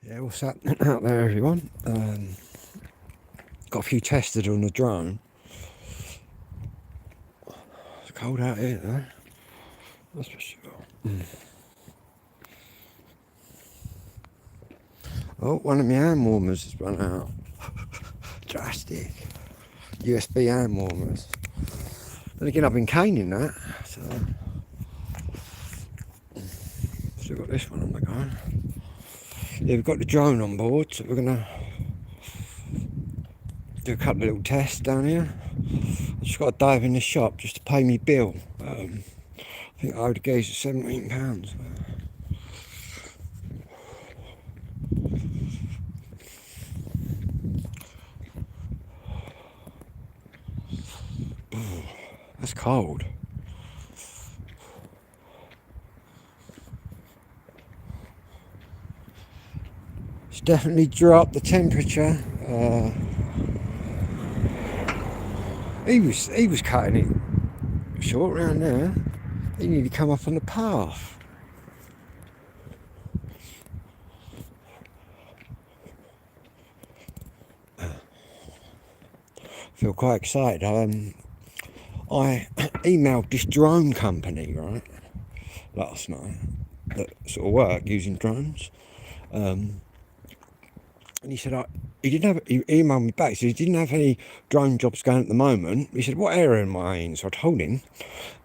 Yeah, what's up out there, everyone? Got a few tested on the drone. It's cold out here, though. That's for sure. Oh, one of my hand warmers has run out. Drastic. USB hand warmers. Then again, I've been caning that, so still got this one on the go. Yeah, we've got the drone on board, so we're gonna do a couple of little tests down here. I just got to dive in the shop just to pay me bill. I think I owed the geezer £17. That's cold. It's definitely dropped the temperature. He was cutting it short round there. He needed to come up on the path. I feel quite excited. I emailed this drone company, right, last night, that sort of work using drones. And he said, he didn't have, he emailed me back, so he didn't have any drone jobs going at the moment. He said, what area am I in? So I told him.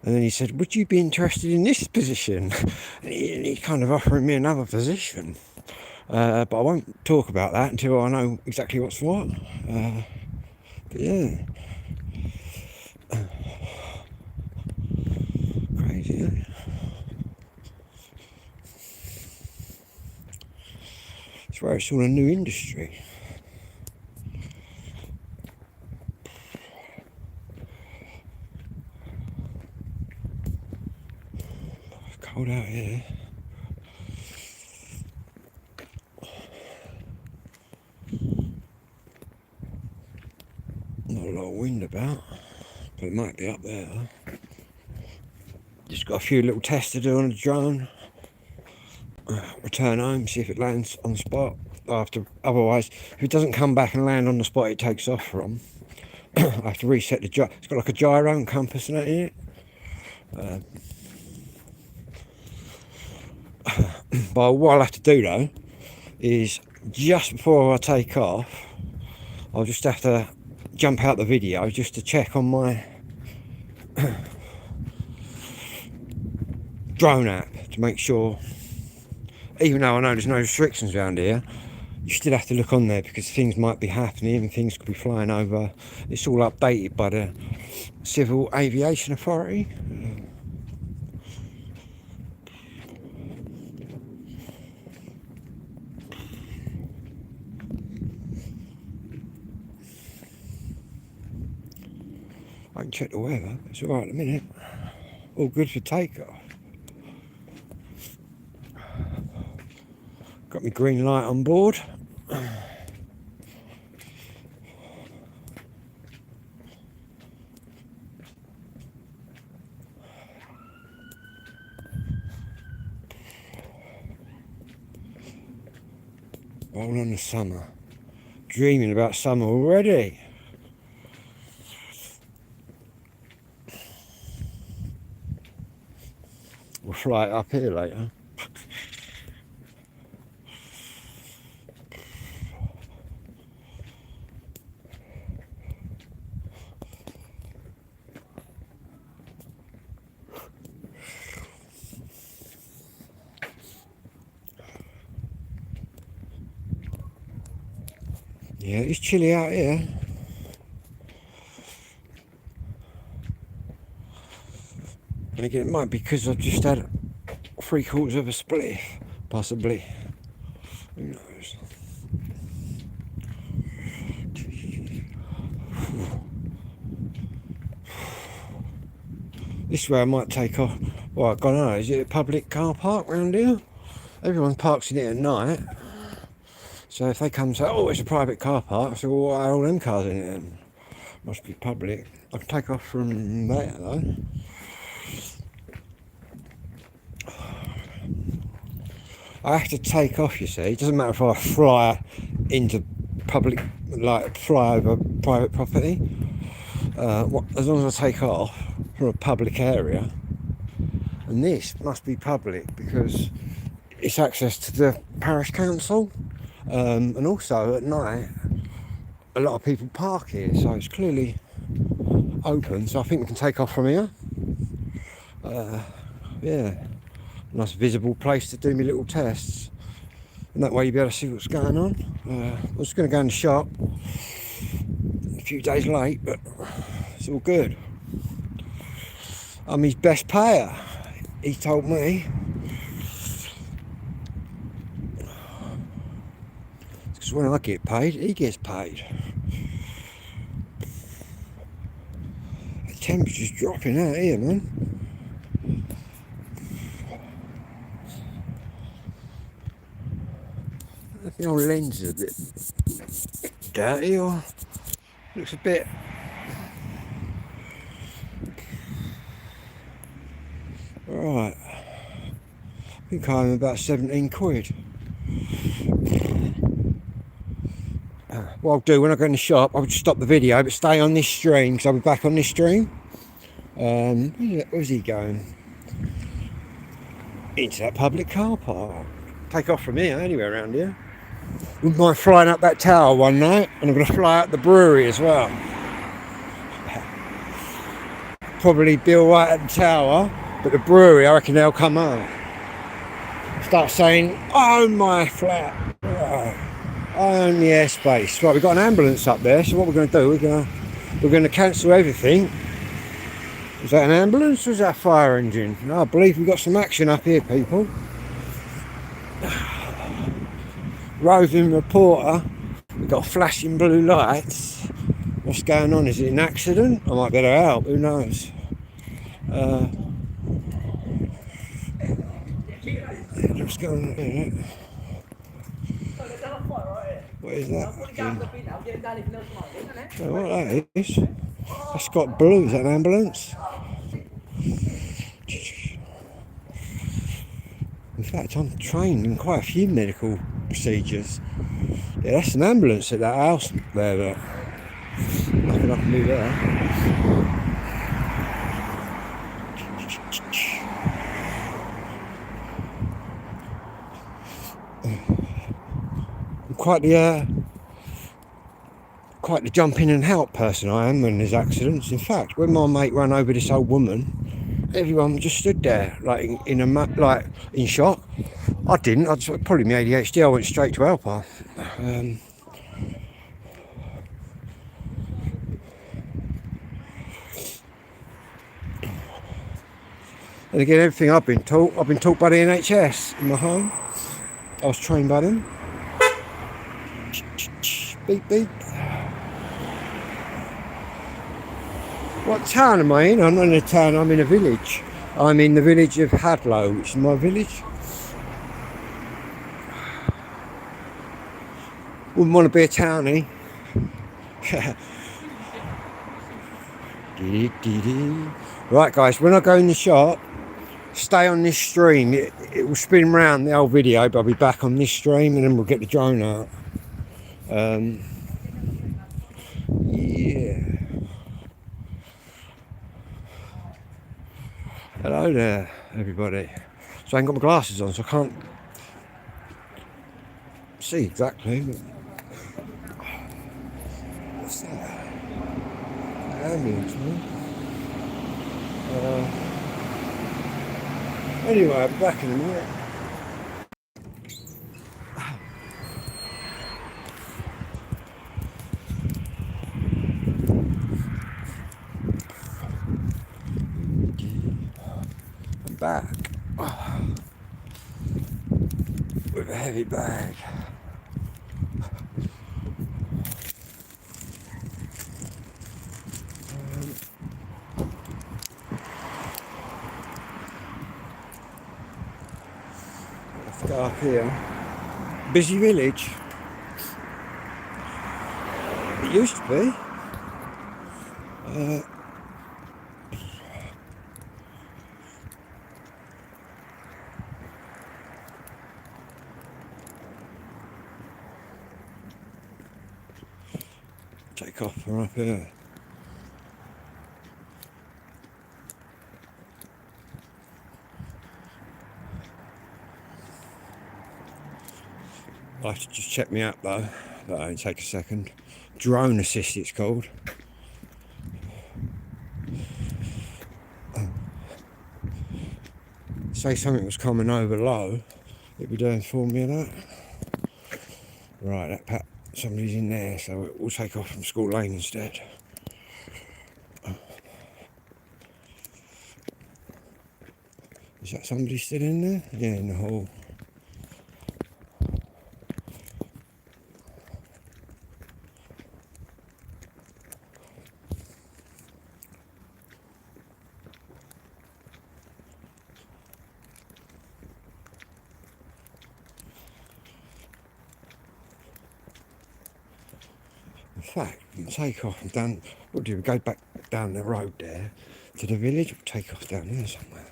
And then he said, would you be interested in this position? And he kind of offering me another position. But I won't talk about that until I know exactly what's what. But yeah. Crazy, eh? It's where it's all a new industry. It's cold out here. Not a lot of wind about, but it might be up there. Just got a few little tests to do on the drone. Return home, see if it lands on the spot. Otherwise, if it doesn't come back and land on the spot it takes off from, I have to reset the gyro. It's got like a gyro and compass and that in it. But what I'll have to do though is just before I take off, I'll just have to jump out the video just to check on my drone app to make sure, even though I know there's no restrictions around here, you still have to look on there because things might be happening and things could be flying over. It's all updated by the Civil Aviation Authority. I can check the weather, it's alright at the minute. All good for takeoff. Got my green light on board. Roll on the summer. Dreaming about summer already. We'll fly it up here later. Yeah, it's chilly out here. And again, it might be because I've just had 3/4 of a spliff, possibly. Who knows? This way I might take off. Well, I don't know, is it a public car park round here? Everyone parks in it at night. So if they come and say, oh, it's a private car park, I say, well, why are all them cars in it then? Must be public. I can take off from there though. I have to take off, you see. It doesn't matter if I fly into public, like fly over private property. As long as I take off from a public area, and this must be public because it's access to the parish council, and also at night a lot of people park here, so it's clearly open. So I think we can take off from here. Yeah, nice visible place to do my little tests, and that way you'll be able to see what's going on. I was going to go in the shop a few days late, but it's all good. I'm his best payer, he told me. Because when I get paid, he gets paid. The temperature's dropping out here, man. The old lens is a bit dirty, or looks a bit. Right, I think I'm about 17 quid. What I'll do when I go in the shop, I'll just stop the video, but stay on this stream because I'll be back on this stream. Where's he going? Into that public car park. Take off from here, anywhere around here. Wouldn't mind flying up that tower one night, and I'm going to fly out the brewery as well. Probably Bill White at the tower, but the brewery, I reckon they'll come out. Start saying, I own my flat. I own the airspace. Right, we've got an ambulance up there, so what we're going to do, we're going to cancel everything. Is that an ambulance or is that a fire engine? No, I believe we've got some action up here, people. Roving reporter, we've got flashing blue lights. What's going on? Is it an accident? I might be able to help, who knows? What's going on here? What is that? Oh, what that is? That's got blue, is that an ambulance? In fact, I'm trained in quite a few medical procedures. Yeah, that's an ambulance at that house there, but nothing I can do there. I'm quite the jump in and help person I am when there's accidents. In fact, when my mate ran over this old woman, everyone just stood there like in shock. I didn't. Probably my ADHD. I went straight to help her. And again, everything I've been taught by the NHS in my home. I was trained by them. Beep beep. What town am I in? I'm not in a town, I'm in a village. I'm in the village of Hadlow, which is my village. Wouldn't want to be a townie. Right guys, when I go in the shop, stay on this stream. It will spin round the whole video, but I'll be back on this stream and then we'll get the drone out. Yeah. Hello there, everybody. So I ain't got my glasses on, so I can't see exactly. But what's that? Ambulance, man. Anyway, I'll be back in a minute. I'm back. With a heavy bag. Let's go up here. Busy village. It used to be. Take off from up here. I'll have to just check me out though. That'll only take a second. Drone assist it's called. Say something was coming over low, it'd be doing for me of that. Right, somebody's in there, so we'll take off from School Lane instead. Is that somebody still in there? Yeah, in the hall. In fact, we can take off and down. What do we go back down the road there to the village? We'll take off down here somewhere.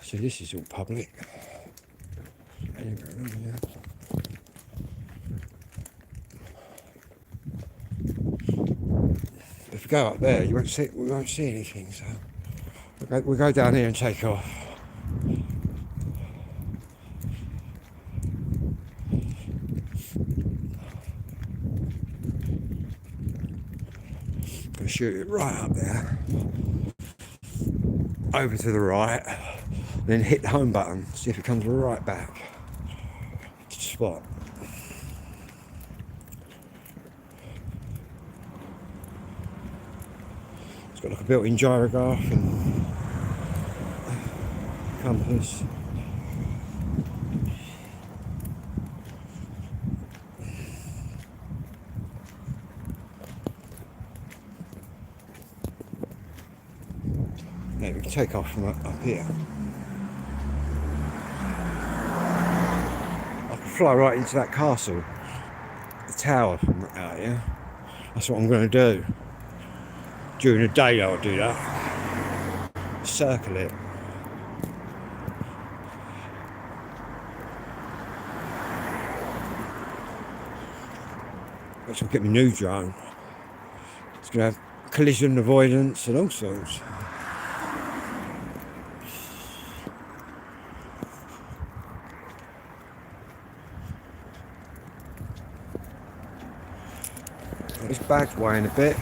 So this is all public. If we go up there, we won't see anything. So we'll go down here and take off. Gonna shoot it right up there, over to the right, then hit the home button. See if it comes right back to the spot. It's got like a built-in gyrograph and compass. Yeah, we can take off from up here. I can fly right into that castle, the tower from out here. That's what I'm going to do. During the day I'll do that. Circle it. Let's get my new drone. It's going to have collision avoidance and all sorts. This bag's weighing a bit.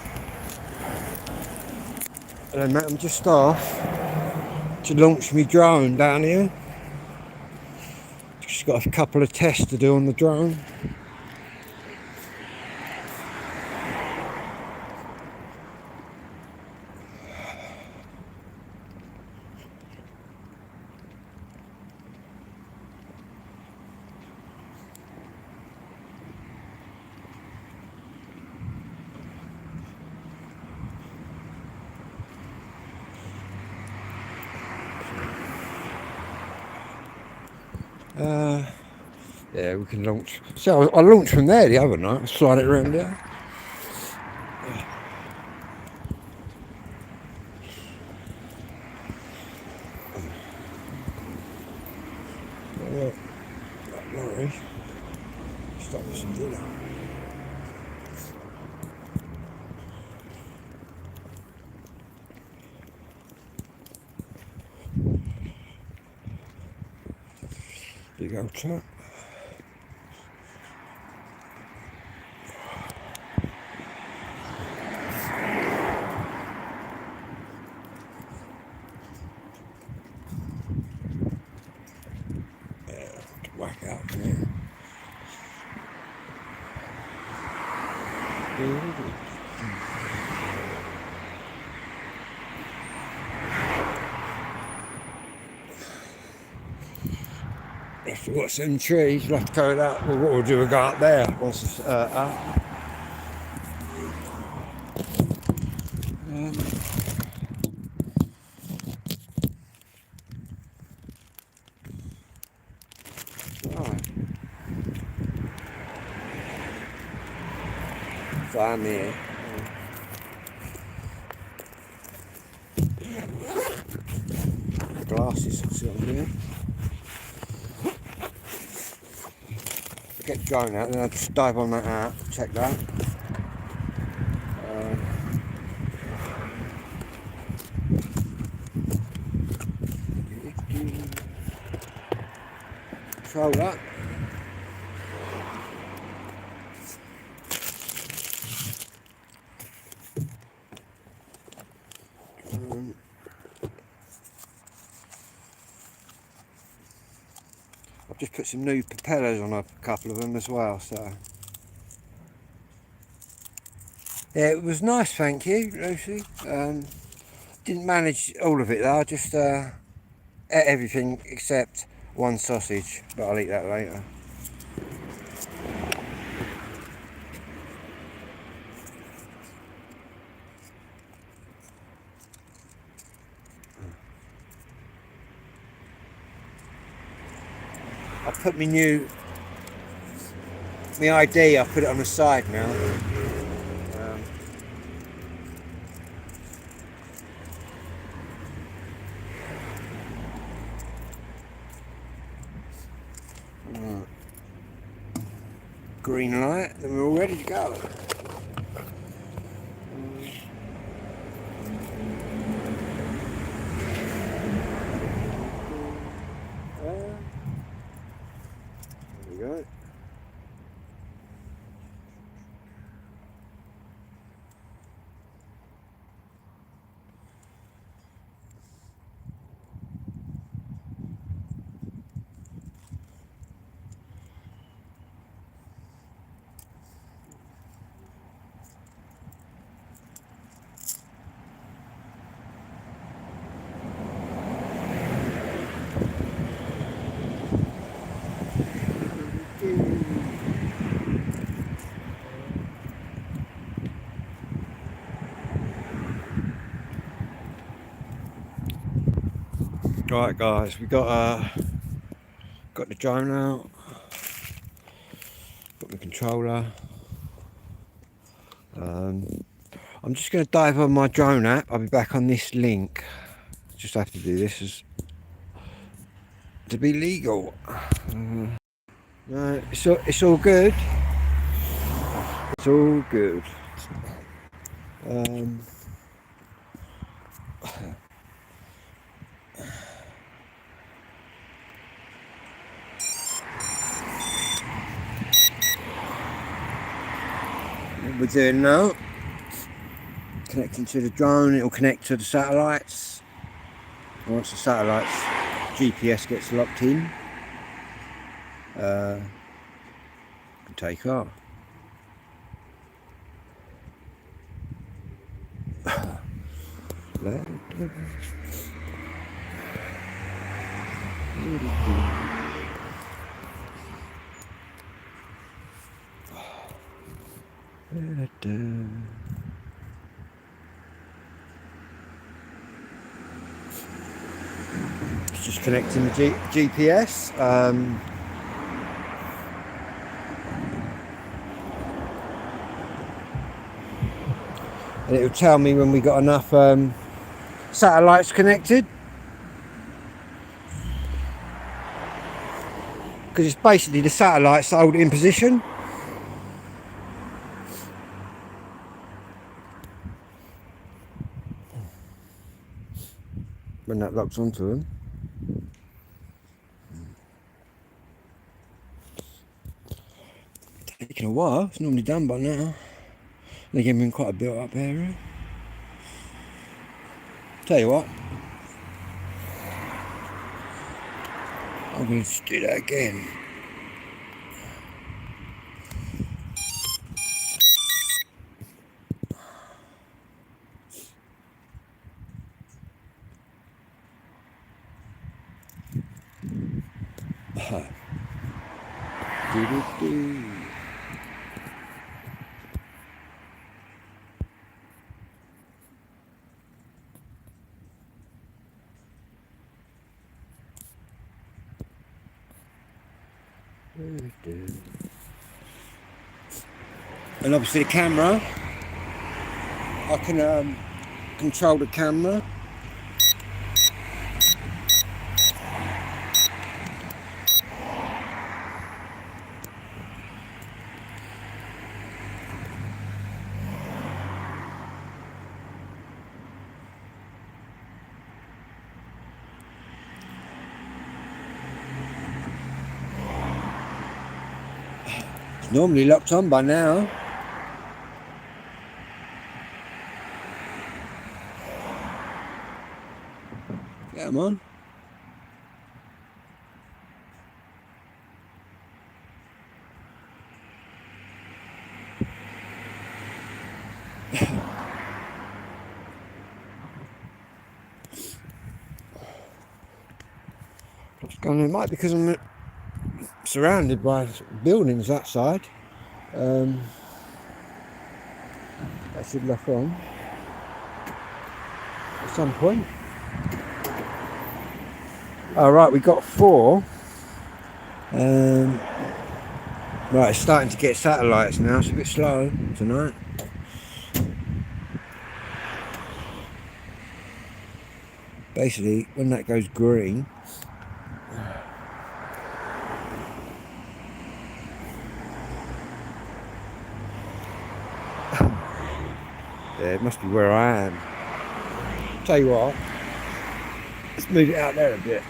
And then I'm just off to launch my drone down here. Just got a couple of tests to do on the drone. Yeah, we can launch. So I launched from there the other night, slide it around there. That lorry stopped us some dinner. Big old truck. Whack out there. If we've got some trees, we'll have to go that. Well, what we'll do, we'll go up there once it's up. So I'm here. Glasses, see what I'm doing? drone out, then I'll just dive on that app, check that. Control that. I've just put some new propellers on a couple of them as well, so yeah, it was nice, thank you, Lucy. Didn't manage all of it though, I just ate everything except one sausage, but I'll eat that later. I put my ID, I put it on the side now. Green light, then we're all ready to go. There we go. Right guys, we got the drone out, got the controller. I'm just going to dive on my drone app. I'll be back on this link. Just have to do this to be legal. No, it's all good. It's all good. What we're doing now, connecting to the drone, it'll connect to the satellites. Once the satellites GPS gets locked in, can take off. It's just connecting the GPS. And it will tell me when we got enough satellites connected. Because it's basically the satellites that hold it in position. When that locks onto them. Taking a while, it's normally done by now. They're giving me quite a built up area. Tell you what, I'm going to do that again. And obviously the camera, I can control the camera. Normally locked on by now. Come on. It's gone. It might be because I'm surrounded by buildings that side. That should lock on at some point. Alright, we got 4. Right, it's starting to get satellites now. It's a bit slow tonight. Basically, when that goes green, yeah, it must be where I am. Tell you what, let's move it out there a bit.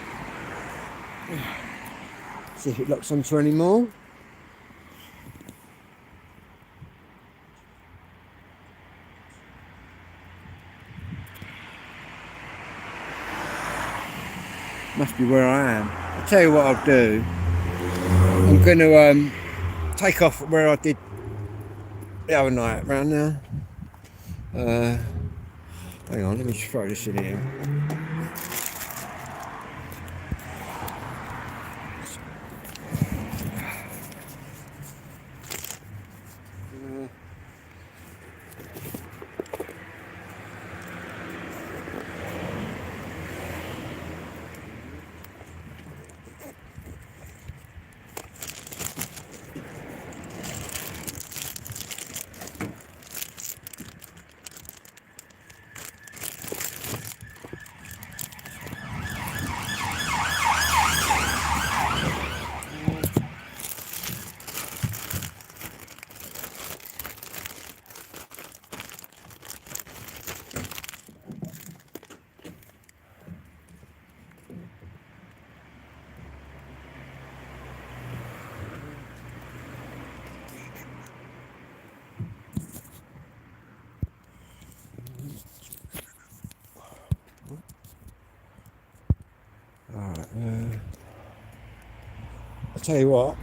See if it locks onto any more. Must be where I am. I'll tell you what I'll do. I'm going to take off where I did the other night, around there. Hang on, let me just throw this in here. I'll tell you what,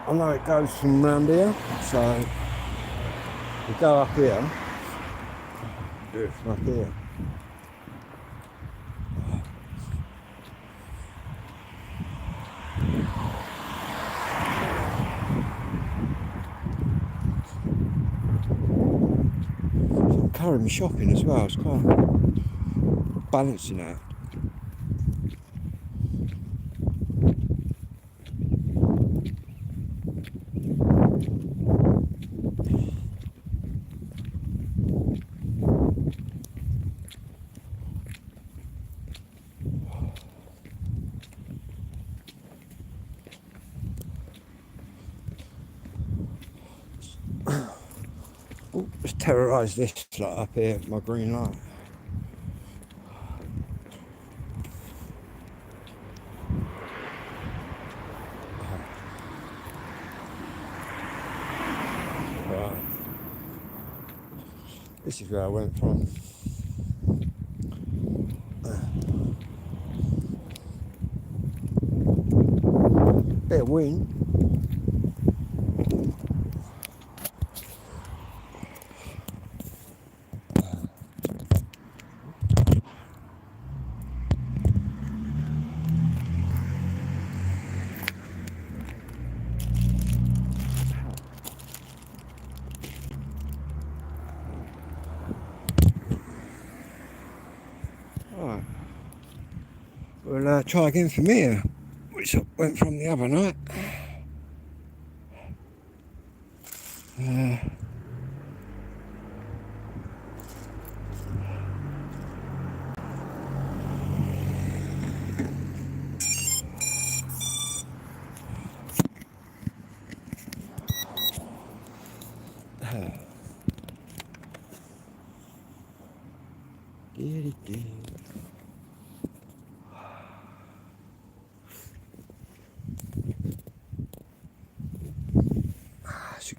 I know it goes from round here, so we go up here, do it from up here. I'm carrying me shopping as well, it's quite balancing out. Let's terrorise this lot up here, my green light. Right. This is where I went from. Bit of wind. Right. We'll try again from here, which I went from the other night.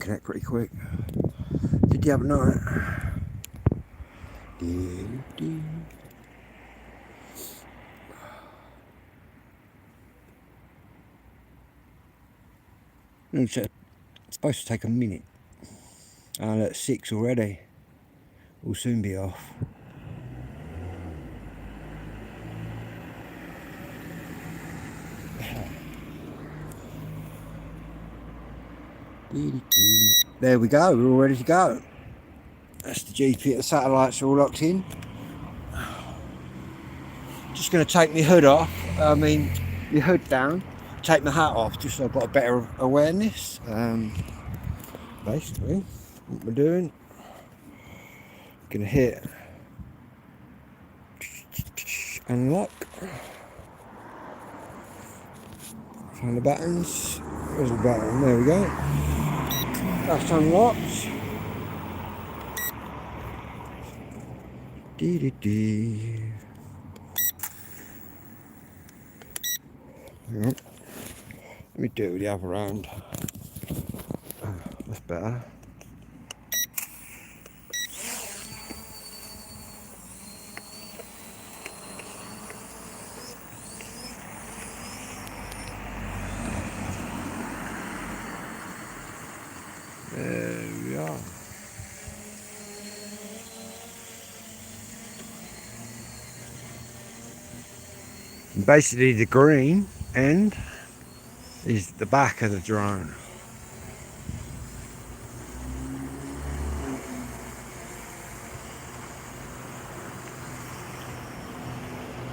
disconnect pretty quick. Did the other night. It's supposed to take a minute. Oh, that's 6 already. We'll soon be off. There we go, we're all ready to go. That's the GPS, the satellites are all locked in. Just going to take my hood off, my hood down, take my hat off just so I've got a better awareness. Basically, what we're doing, going to hit unlock, find the buttons, where's the button, there we go, that's unlocked. Let me do it with the other hand. That's better. There we are. And basically the green end is the back of the drone.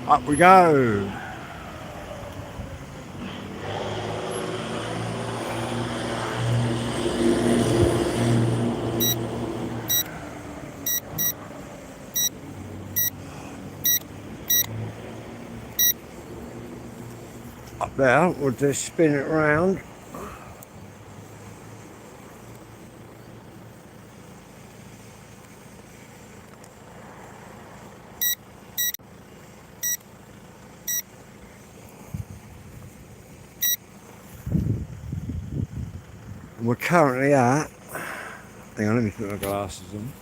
Up we go. Up there, we'll just spin it around. We're currently at, hang on, let me put my glasses on.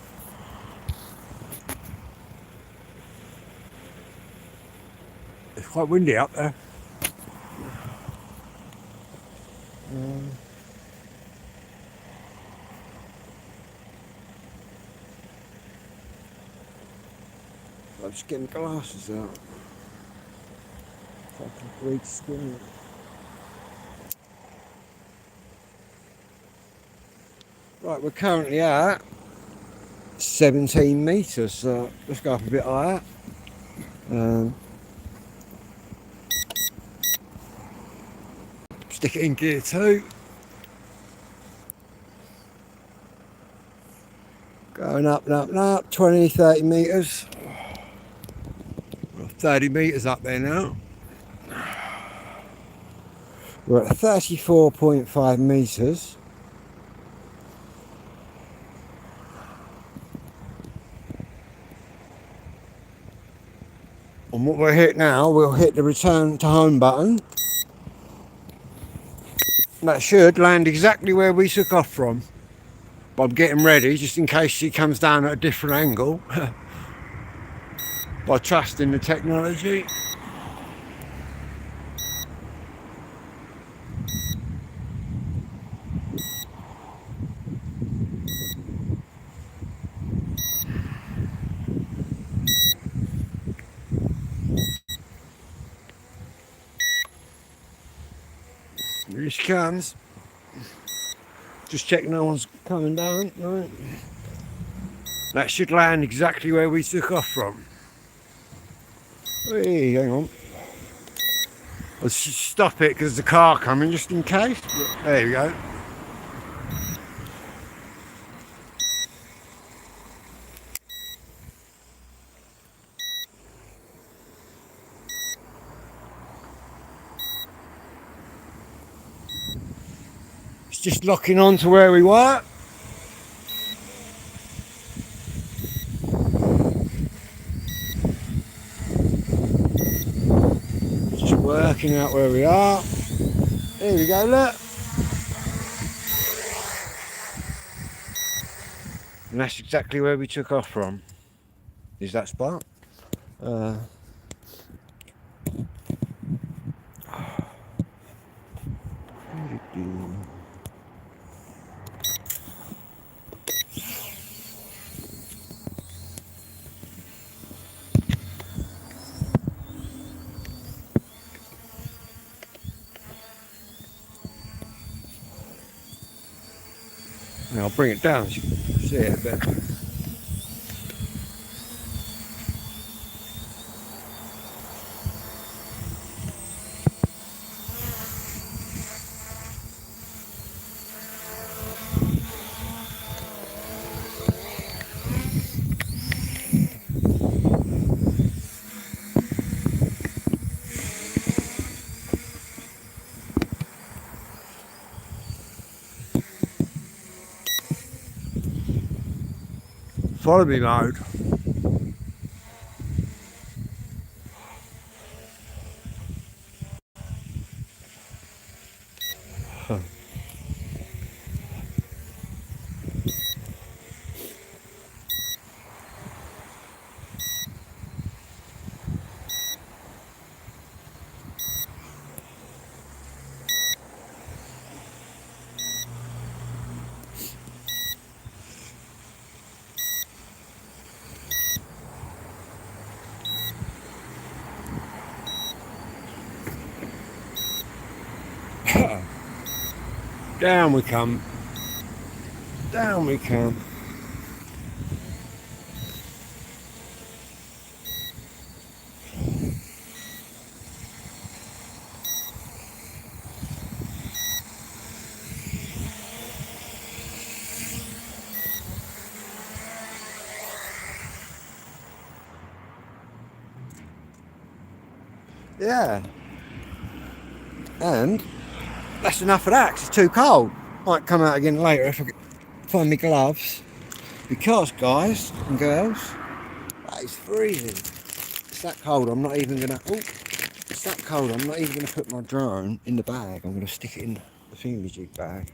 It's quite windy up there. I'll just get my glasses out. If I can read screen. Right, we're currently at 17 metres, so let's go up a bit higher. Stick it in gear 2. Going up and up and up, 20, 30 metres. We're 30 metres up there now. We're at 34.5 metres. And what we'll hit now, we'll hit the return to home button. That should land exactly where we took off from. But I'm getting ready just in case she comes down at a different angle. By trusting the technology. Here she comes. Just check no one's coming down. Right. That should land exactly where we took off from. Hey, hang on. I'll stop it because the car coming just in case. There we go. It's just locking on to where we were. Just working out where we are. Here we go, look. And that's exactly where we took off from, is that spot. Now I'll bring it down so you can see it a bit. Follow me mode. Down we come. Down we come. Yeah. And that's enough of that, 'cause it's too cold. Might come out again later if I can find my gloves. Because, guys and girls, that is freezing. It's that cold, I'm not even gonna, it's that cold, I'm not even gonna put my drone in the bag. I'm gonna stick it in the thingamajig bag.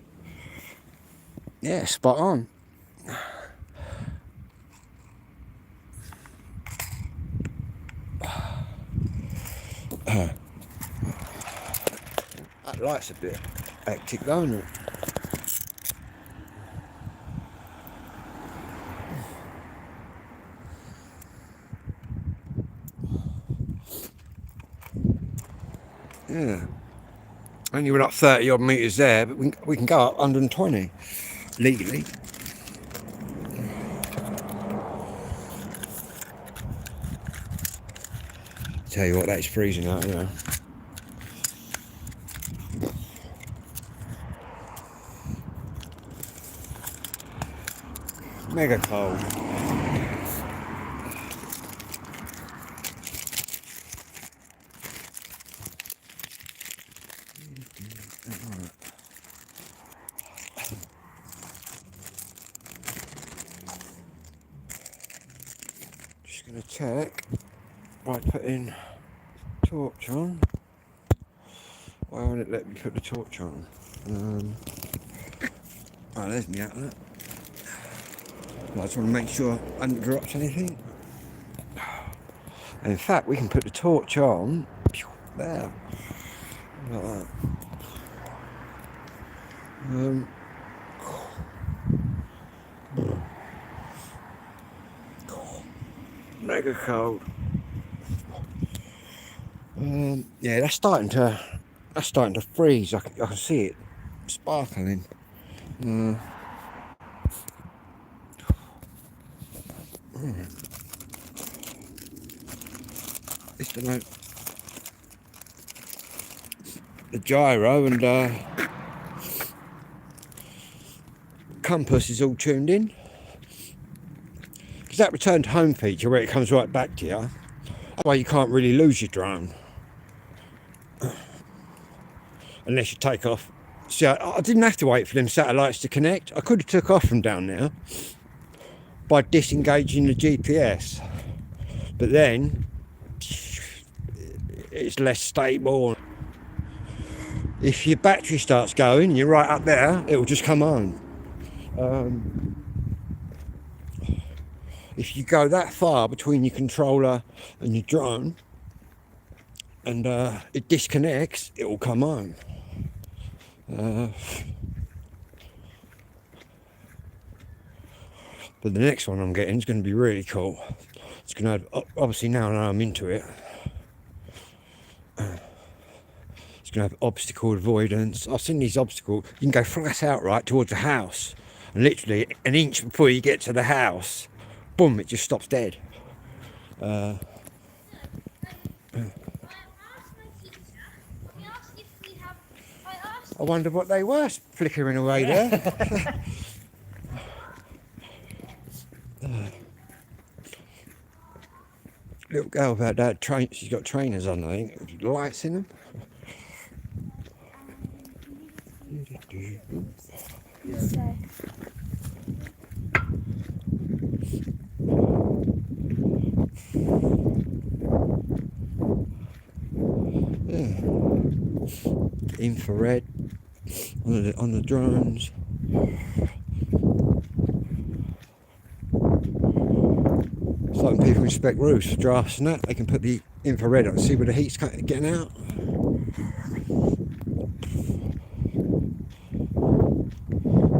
Yeah, spot on. That light's a bit hectic, though, isn't it? Yeah. Only went up 30 odd metres there, but we can go up 120 legally. Tell you what, that's freezing out here. Mega cold. Just gonna check by putting torch on. Why won't it let me put the torch on? Oh, there's me outlet. I just want to make sure I haven't dropped anything. And in fact, we can put the torch on there, like that. Mega cold. Yeah, that's starting to freeze. I can see it sparkling. It's the gyro and compass is all tuned in. Because that return to home feature where it comes right back to you, that way you can't really lose your drone. Unless you take off. See, I didn't have to wait for them satellites to connect. I could have took off from down there by disengaging the GPS. But then, it's less stable. If your battery starts going, you're right up there, it will just come on. if you go that far between your controller and your drone and it disconnects, it will come home. But the next one I'm getting is going to be really cool. It's going to have, obviously now that I'm into it, it's going to have obstacle avoidance. I've seen these obstacles. You can go flat out right towards the house, and literally an inch before you get to the house, boom, it just stops dead. I wonder what they were flickering away there. Little girl about that train. She's got trainers on, I think. Lights in them. Yeah. Infrared on the drones. It's like when people inspect roofs, drafts and that, they can put the infrared on, see where the heat's getting out.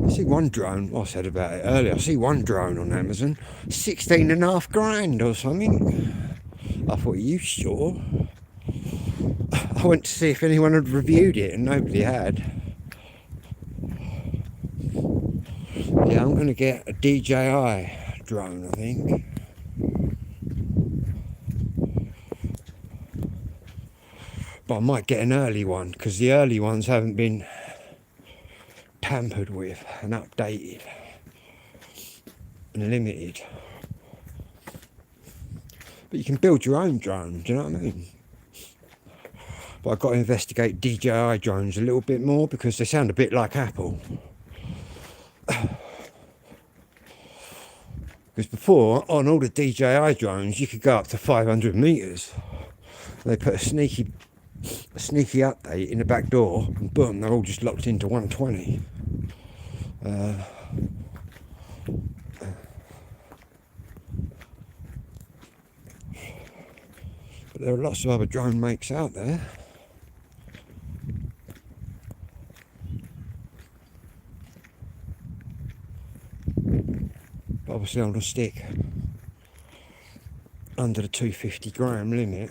I see one drone, I said about it earlier, I see one drone on Amazon, 16.5 grand or something. I thought, are you sure? I went to see if anyone had reviewed it and nobody had. Yeah, I'm going to get a DJI drone, I think. But I might get an early one, because the early ones haven't been tampered with and updated and limited. But you can build your own drone, do you know what I mean? But I've got to investigate DJI drones a little bit more, because they sound a bit like Apple. Because before, on all the DJI drones, you could go up to 500 meters. They put a sneaky update in the back door, and boom, they're all just locked into 120. But there are lots of other drone makes out there. But obviously I'm going to stick under the 250 gram limit.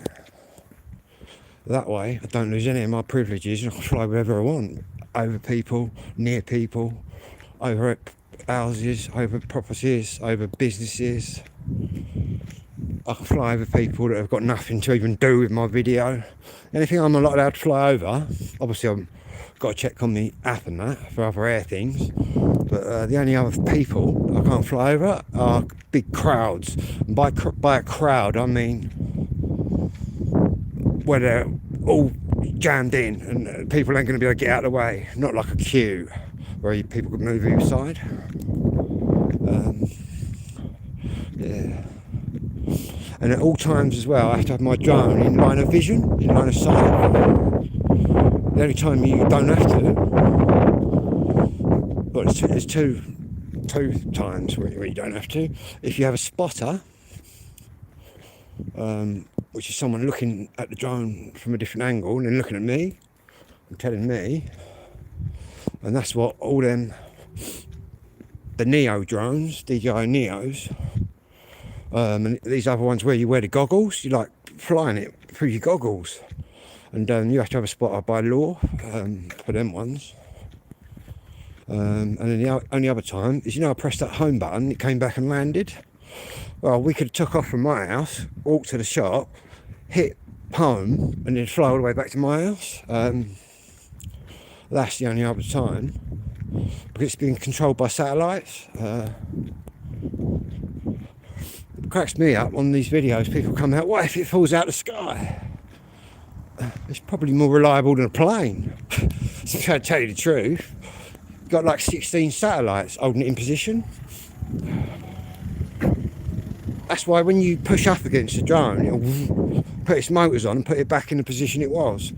That way I don't lose any of my privileges and I can fly wherever I want, over people, near people, over houses, over properties, over businesses. I can fly over people that have got nothing to even do with my video. Anything I'm not allowed to fly over, obviously I've got to check on the app and that for other air things, but the only other people I can't fly over are big crowds. And by a crowd I mean where they're all jammed in and people ain't going to be able to get out of the way, not like a queue where people could move either side. Yeah. And at all times as well, I have to have my drone in line of vision, in line of sight. The only time you don't have to, but it's two times where you don't have to. If you have a spotter, which is someone looking at the drone from a different angle and then looking at me and telling me, and that's what all the Neo drones, DJI Neos, and these other ones where you wear the goggles, you like flying it through your goggles, and you have to have a spotter by law for them ones. And then the only other time is, I pressed that home button, it came back and landed. Well, we could have took off from my house, walked to the shop, hit home, and then fly all the way back to my house. That's the only other time, because it's being controlled by satellites. It cracks me up on these videos. People come out, what if it falls out of the sky? It's probably more reliable than a plane. So if I tell you the truth, you've got like 16 satellites holding it in position. That's why when you push up against the drone, it'll put its motors on and put it back in the position it was.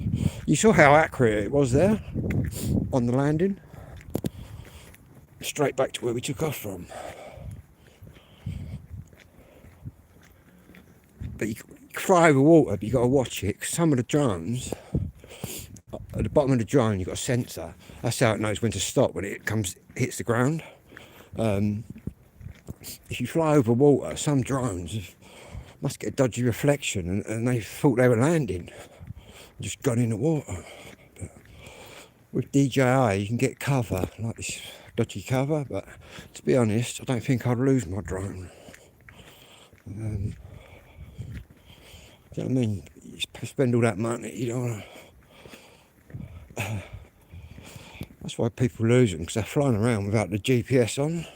You saw how accurate it was there on the landing. Straight back to where we took off from. But you can fly over water, but you got to watch it, because some of the drones, at the bottom of the drone, you've got a sensor. That's how it knows when to stop when it hits the ground. If you fly over water, some drones must get a dodgy reflection, and they thought they were landing, just got in the water. But with DJI, you can get cover, like this dodgy cover, but to be honest, I don't think I'd lose my drone. Do you know what I mean? You spend all that money, you don't want to. That's why people lose them, because they're flying around without the GPS on.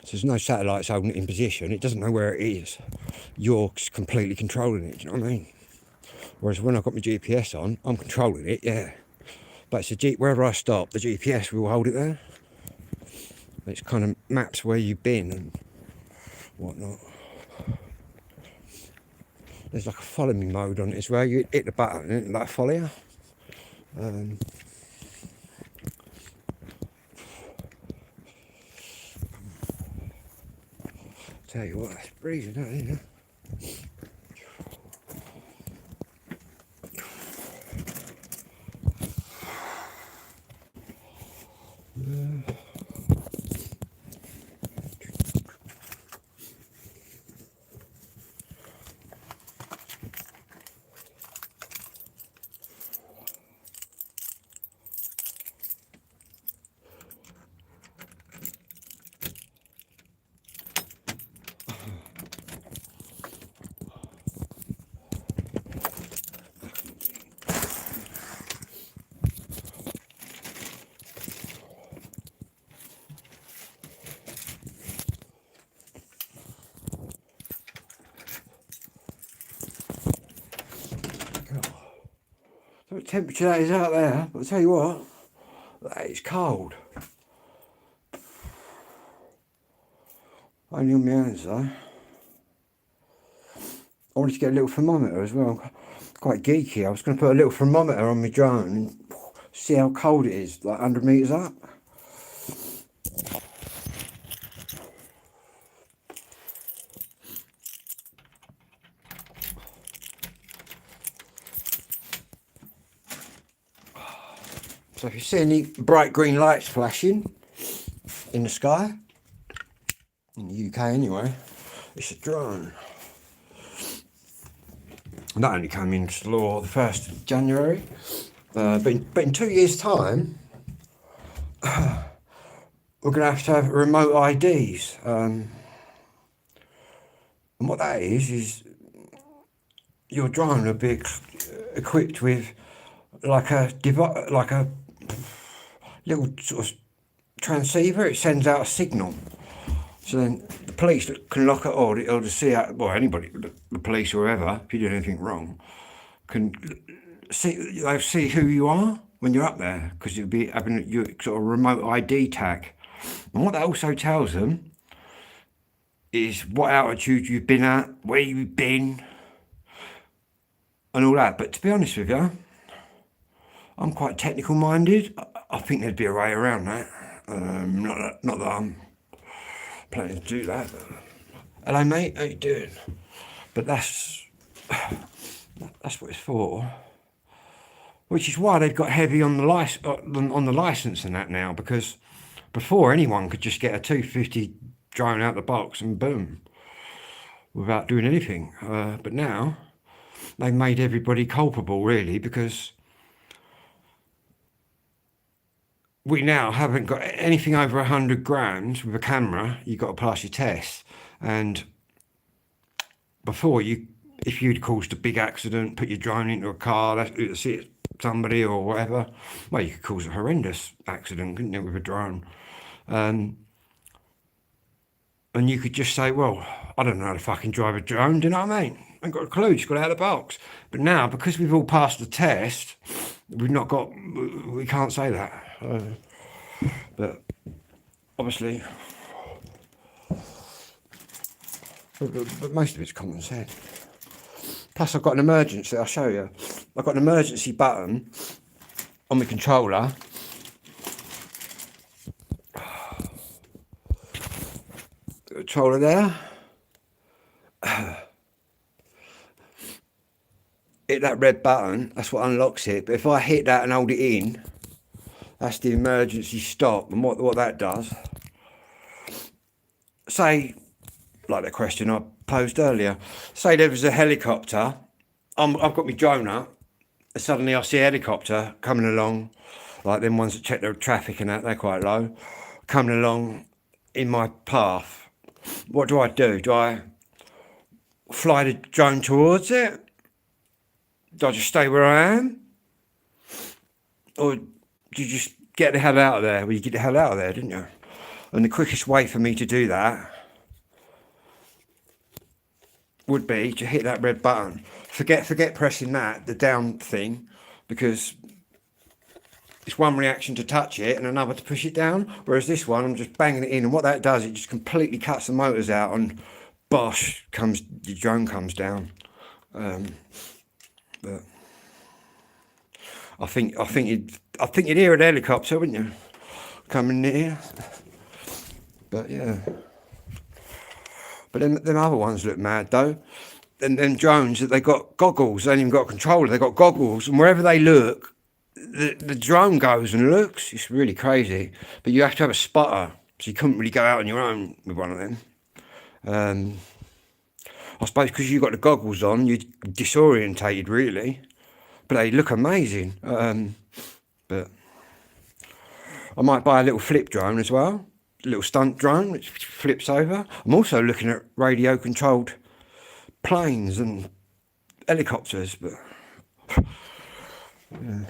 So there's no satellites holding it in position. It doesn't know where it is. You're completely controlling it, do you know what I mean? Whereas when I've got my GPS on, I'm controlling it, yeah. But it's wherever I stop, the GPS will hold it there. It kind of maps where you've been and whatnot. There's like a follow me mode on it as well. You hit the button and it'll like follow you. Tell you what, it's breezing out here. What temperature that is out there, but I'll tell you what, that is cold. Only on my hands though. I wanted to get a little thermometer as well. Quite geeky. I was going to put a little thermometer on my drone and see how cold it is, like 100 metres up. So if you see any bright green lights flashing in the sky, in the UK anyway, it's a drone. That only came into law the 1st of January, but in 2 years' time, we're going to have remote IDs. And what that is your drone will be equipped with like a little sort of transceiver. It sends out a signal, so then the police can lock it, or it'll just see out. Well, anybody, the police or whoever, if you do anything wrong, can see. They'll see who you are when you're up there, because you'll be having your sort of remote ID tag. And what that also tells them is what altitude you've been at, where you've been, and all that. But to be honest with you, I'm quite technical minded. I think there'd be a way around that. Not that I'm planning to do that. Hello mate, how you doing? But that's what it's for. Which is why they've got heavy on the license and that now, because before anyone could just get a 250 drone out the box and boom, without doing anything. But now they've made everybody culpable, really, because we now haven't got anything over 100 grams with a camera. You've got to pass your test. And before, if you'd caused a big accident, put your drone into a car, see somebody or whatever, well, you could cause a horrendous accident, couldn't you, with a drone? And you could just say, well, I don't know how to fucking drive a drone, do you know what I mean? I ain't got a clue, just got out of the box. But now, because we've all passed the test, we can't say that. But obviously, but most of it's common sense. Plus, I've got an emergency. I'll show you. I've got an emergency button on my controller. The controller there. hit that red button, that's what unlocks it. But if I hit that and hold it in, that's the emergency stop. And what that does, say, like the question I posed earlier, say there was a helicopter, I've got my drone up, and suddenly I see a helicopter coming along, like them ones that check the traffic and that, they're quite low, coming along in my path. What do? Do I fly the drone towards it? Do I just stay where I am? Or do you just get the hell out of there? Well, you get the hell out of there, didn't you? And the quickest way for me to do that would be to hit that red button. Forget pressing that, the down thing, because it's one reaction to touch it and another to push it down. Whereas this one, I'm just banging it in, and what that does, it just completely cuts the motors out, and bosh, the drone comes down. But I think you'd hear an helicopter, wouldn't you, coming near? But yeah. But them other ones look mad though. And them drones, that they got goggles, they ain't even got a controller, they got goggles, and wherever they look, the drone goes and looks. It's really crazy. But you have to have a spotter, so you couldn't really go out on your own with one of them. I suppose because you've got the goggles on, you're disorientated really. But they look amazing. But I might buy a little flip drone as well. A little stunt drone which flips over. I'm also looking at radio controlled planes and helicopters, but yeah.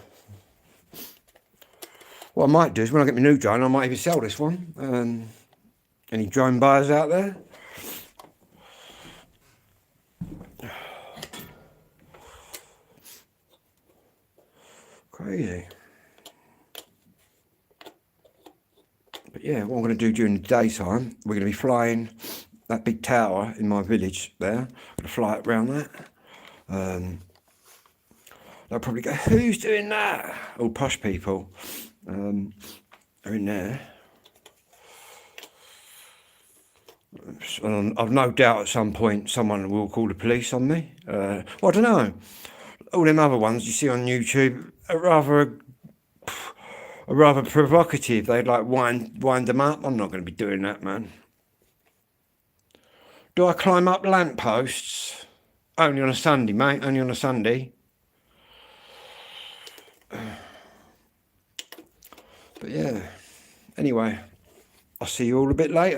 What I might do is when I get my new drone, I might even sell this one. Any drone buyers out there? Crazy. But yeah, what I'm going to do during the daytime, we're going to be flying that big tower in my village there. I'm going to fly it around that. They'll probably go, who's doing that? All posh people are in there. And I've no doubt at some point someone will call the police on me. Well, I don't know. All them other ones you see on YouTube are rather provocative. They'd like wind them up. I'm not going to be doing that, man. Do I climb up lampposts? Only on a Sunday, mate. Only on a Sunday. But yeah. Anyway, I'll see you all a bit later.